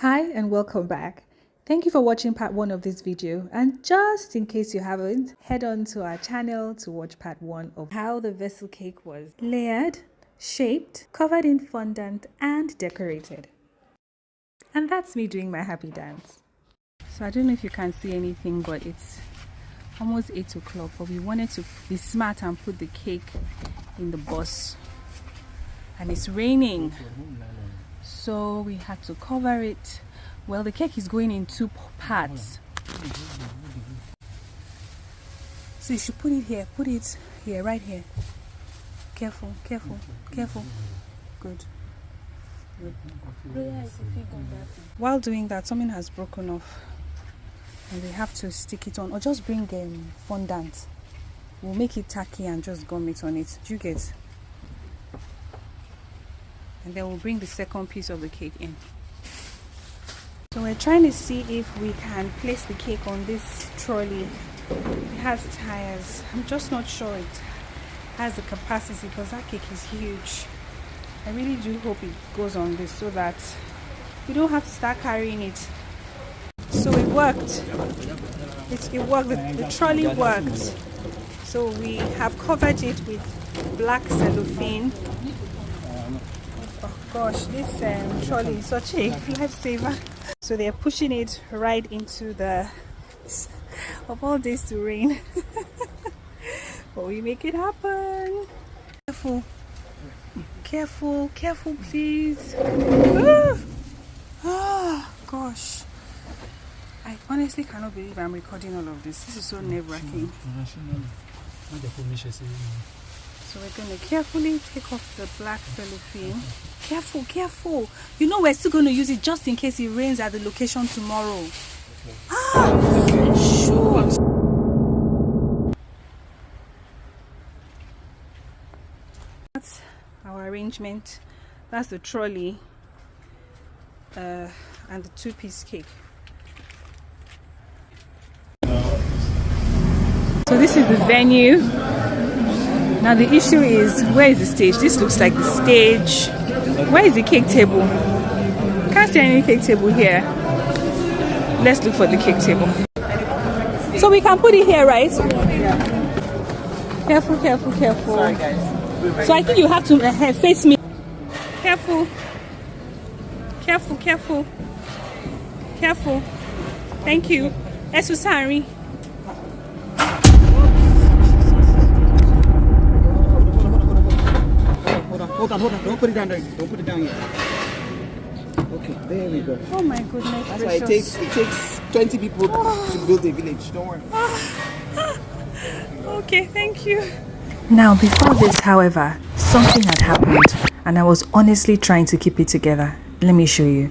Hi and welcome back. Thank you for watching part 1 of this video, and just in case you haven't, head on to our channel to watch part 1 of how the vessel cake was layered, shaped, covered in fondant and decorated. And that's me doing my happy dance. So I don't know if you can see anything, but it's almost 8 o'clock, but we wanted to be smart and put the cake in the bus, and it's raining. So we had to cover it. Well, the cake is going in 2 parts. So you should put it here. Put it here, right here. Careful, careful, careful. Good. Good. While doing that, something has broken off. And we have to stick it on. Or just bring fondant. We'll make it tacky and just gum it on it. Do you get? And then we'll bring the second piece of the cake in. So we're trying to see if we can place the cake on this trolley. It has tires. I'm just not sure it has the capacity because that cake is huge. I really do hope it goes on this so that we don't have to start carrying it. So it worked. It worked. The trolley worked. So we have covered it with black cellophane. Oh gosh, this trolley is such a lifesaver. So they're pushing it right into the of all this to rain. But we make it happen. Careful, careful, careful, please. Oh gosh, I honestly cannot believe I'm recording all of this. This is so nerve-wracking. So we're going to carefully take off the black cellophane. Careful, careful. You know we're still going to use it just in case it rains at the location tomorrow. Okay. Ah, shoot. That's our arrangement. That's the trolley and the 2-piece cake. So this is the venue. Now the issue is, where is the stage? This looks like the stage. Where is the cake table? Can't see any cake table here. Let's look for the cake table. So we can put it here, right? Careful, careful, careful. Sorry, guys. So I think you have to face me. Careful. Careful, careful. Careful. Thank you. Esusari. Hold on. Don't put it down there. Don't put it down yet. Okay, there we go. Oh my goodness. That's why it takes 20 people to build a village. Don't worry. Okay, thank you. Now, before this, however, something had happened, and I was honestly trying to keep it together. Let me show you.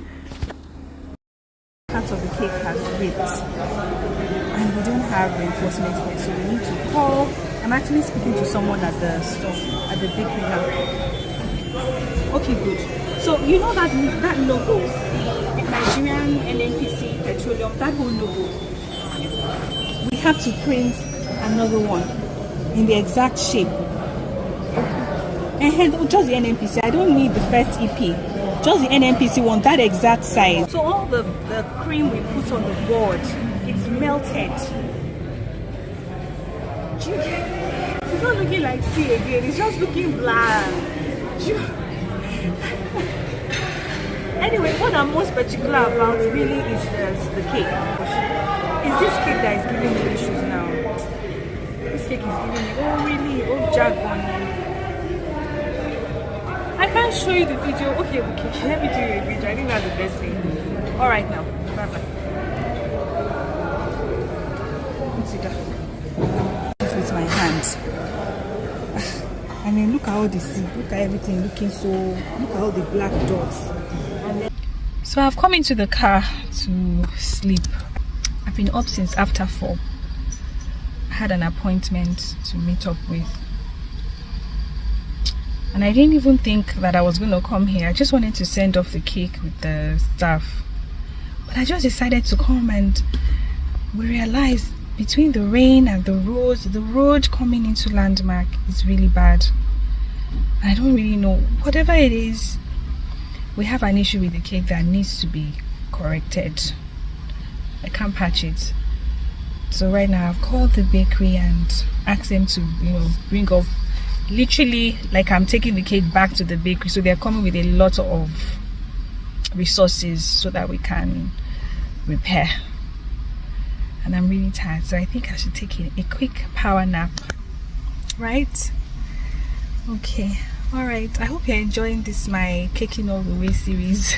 Part of the cake has ripped, and we don't have reinforcement here, so we need to call. I'm actually speaking to someone at the store, at the bakery now. Okay, good. So you know that logo, Nigerian NNPC Petroleum, that whole logo. We have to print another one in the exact shape. And just the NNPC. I don't need the first EP. Just the NNPC one, that exact size. So all the cream we put on the board, it's melted. It's not looking like tea again. It's just looking bland. Anyway, what I'm most particular about really is the cake. It's this cake that is giving me issues now. This cake is giving me, oh really, oh jargon. I can't show you the video. Okay, let me do a video. I think that's the best thing. Alright now, bye bye. With my hands. I mean, look at all the sea, look at everything looking so, look at all the black dots. So I've come into the car to sleep. I've been up since after 4. I had an appointment to meet up with. And I didn't even think that I was going to come here. I just wanted to send off the cake with the staff. But I just decided to come, and we realized between the rain and the road coming into Landmark is really bad. I don't really know. Whatever it is, we have an issue with the cake that needs to be corrected. I can't patch it. So right now I've called the bakery and asked them to, you know, bring up, literally like I'm taking the cake back to the bakery. So they're coming with a lot of resources so that we can repair. And I'm really tired, so I think I should take a quick power nap, right? Okay, all right, I hope you're enjoying this my caking all the way series.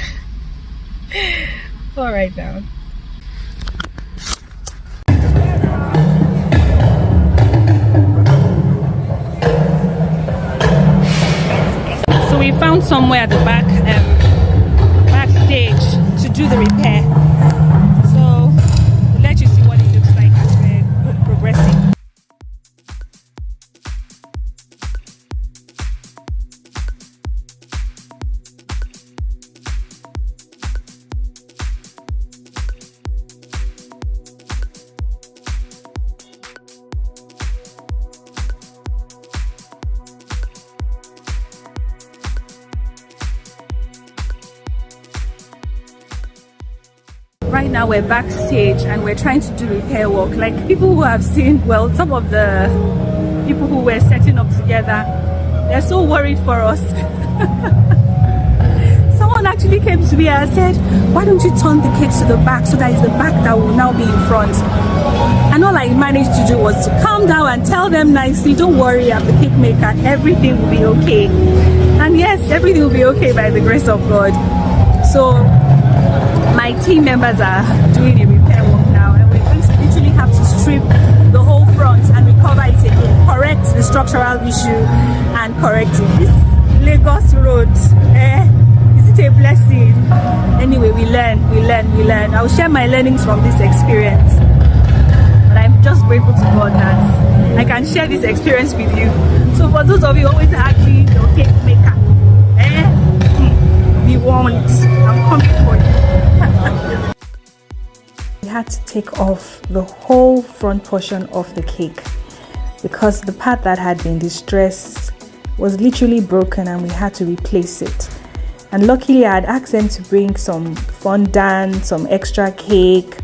All right now. So we found somewhere at the backstage to do the repair. So we'll let you see what it looks like as we're progressing. Right now we're backstage and we're trying to do repair work. Like people who have seen, well, some of the people who were setting up together, they're so worried for us. Someone actually came to me and said, why don't you turn the cake to the back so that it's the back that will now be in front? And all I managed to do was to calm down and tell them nicely, don't worry, I'm the cake maker, everything will be okay. And yes, everything will be okay by the grace of God. So my team members are doing a repair work now, and we're going to literally have to strip the whole front and recover it again, correct the structural issue and correct it. This Lagos road, is it a blessing? Anyway, we learn. I'll share my learnings from this experience, but I'm just grateful to God that I can share this experience with you. So for those of you always asking your cake maker, be warned, I'm coming for you. We had to take off the whole front portion of the cake because the part that had been distressed was literally broken and we had to replace it. And luckily I had asked them to bring some fondant, some extra cake,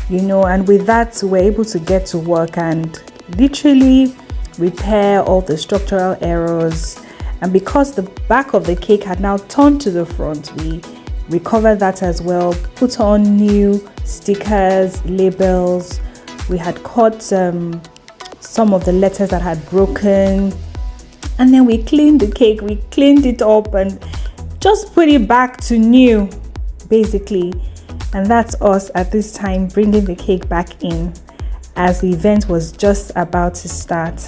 you know, and with that we're able to get to work and literally repair all the structural errors. And because the back of the cake had now turned to the front, we recovered that as well, put on new stickers, labels. We had cut some of the letters that had broken, and then we cleaned the cake, we cleaned it up and just put it back to new, basically. And that's us at this time bringing the cake back in as the event was just about to start.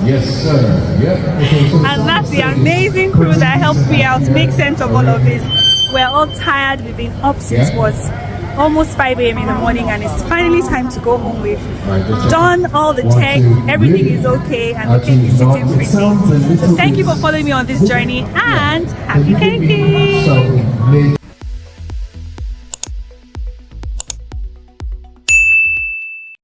Yes, sir. Yep. And that's the amazing crew that helped me out make sense of all of this. We're all tired. We've been up since was almost 5 a.m. in the morning, and it's finally time to go home. We've done all the checks, everything is okay, and the cake is sitting pretty. So thank you for following me on this journey, and happy caking!